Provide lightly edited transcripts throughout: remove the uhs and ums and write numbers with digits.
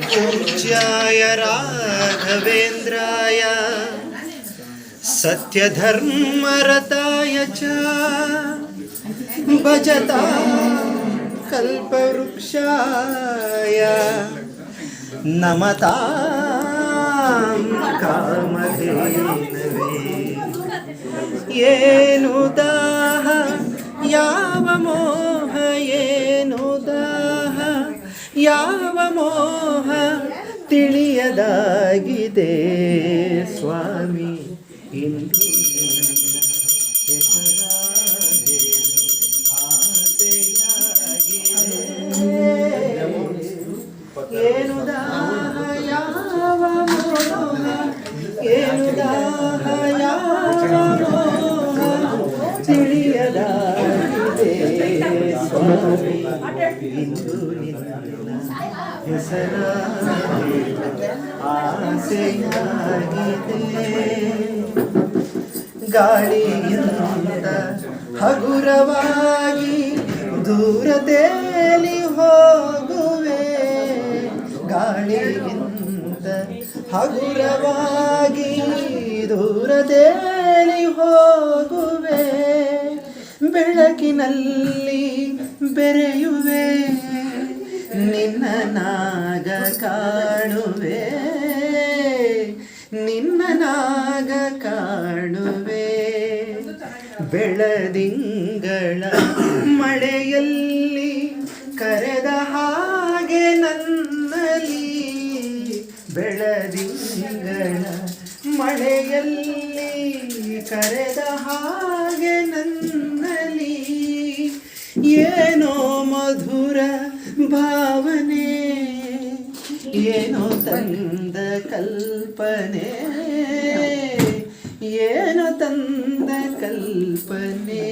पूज्याय राघवेन्द्राय सत्यधर्मरताय च भजता कल्पवृक्षाय नमतां कामधेनवे येनु दाह ಯಾವ ಮೋಹ ಏನು ದಾಹ ಯಾವ ಮೋಹ ತಿಳಿಯದಾಗಿದೆ ಸ್ವಾಮಿ ಇಂದು ಏನು ದಾಹ ಯಾವ ಮೋಹ ಏನು ದಾಹ ಯಾವ ಮೋಹ ತಿಳಿಯದಾಗಿದೆ ಸ್ವಾಮಿ ಇಂದು ನಿನ್ನ ಹೆಸರಾಗಿ ಆಸೆಯಾಗಿದೆ ಗಾಳಿಯಿಂದ ಹಗುರವಾಗಿ ದೂರ ತೇಲಿ ಹೋಗುವೆ ಗಾಳಿಯಿಂದ ಹಗುರವಾಗಿ ದೂರ ತೇಲಿ ಹೋಗುವೆ ಬೆಳಕಿನಲ್ಲಿ ಬೆರೆಯುವೆ ನಿನ್ನ ನಾಗ ಕಾಣುವೆ ನಿನ್ನ ನಾಗ ಕಾಣುವೆ ಬೆಳದಿಂಗಳ ಮಳೆಯಲ್ಲಿ ಕರೆದ ಹಾಗೆ ನನ್ನಲ್ಲಿ ಬೆಳದಿಂಗಳ ಮಳೆಯಲ್ಲಿ ಕರೆದ ಹಾಗೆ ನನ್ನಲ್ಲಿ ಏನೋ ಮಧುರ ಭಾವನೆ ಏನೋ ತಂದ ಕಲ್ಪನೆ ಏನೋ ತಂದ ಕಲ್ಪನೆ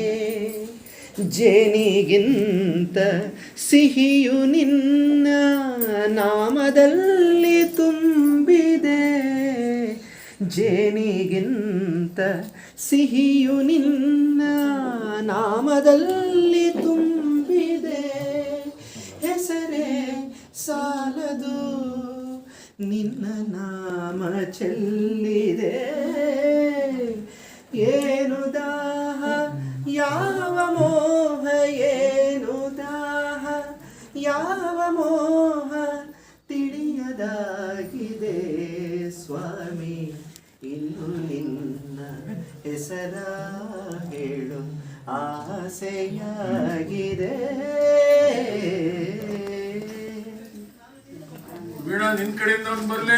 ಜೇನಿಗಿಂತ ಸಿಹಿಯು ನಿನ್ನ ನಾಮದಲ್ಲಿ ತುಂಬಿದೆ ಜೇನಿಗಿಂತ ಸಿಹಿಯು ನಿನ್ನ ನಾಮದಲ್ಲಿ ತುಂಬಿದೆ ಹೆಸರೇ ಸಾಲದು ನಿನ್ನ ನಾಮ ಚೆಲ್ಲಿದೆ ಏನು ದಾಹ ಯಾವ ಮೋಹ ಏನು ದಾಹ ಯಾವ ಮೋಹ ತಿಳಿಯದಾಗಿದೆ ಸ್ವಾಮಿ ಇನ್ನು ನಿನ್ನ ಹೆಸರ ಹೇಳು ಆಸೆಯಾಗಿದೆ ವೀಣಾ ನಿನ್ ಕಡೆಯಿಂದ ಒಂದು ಬರ್ಲೆ.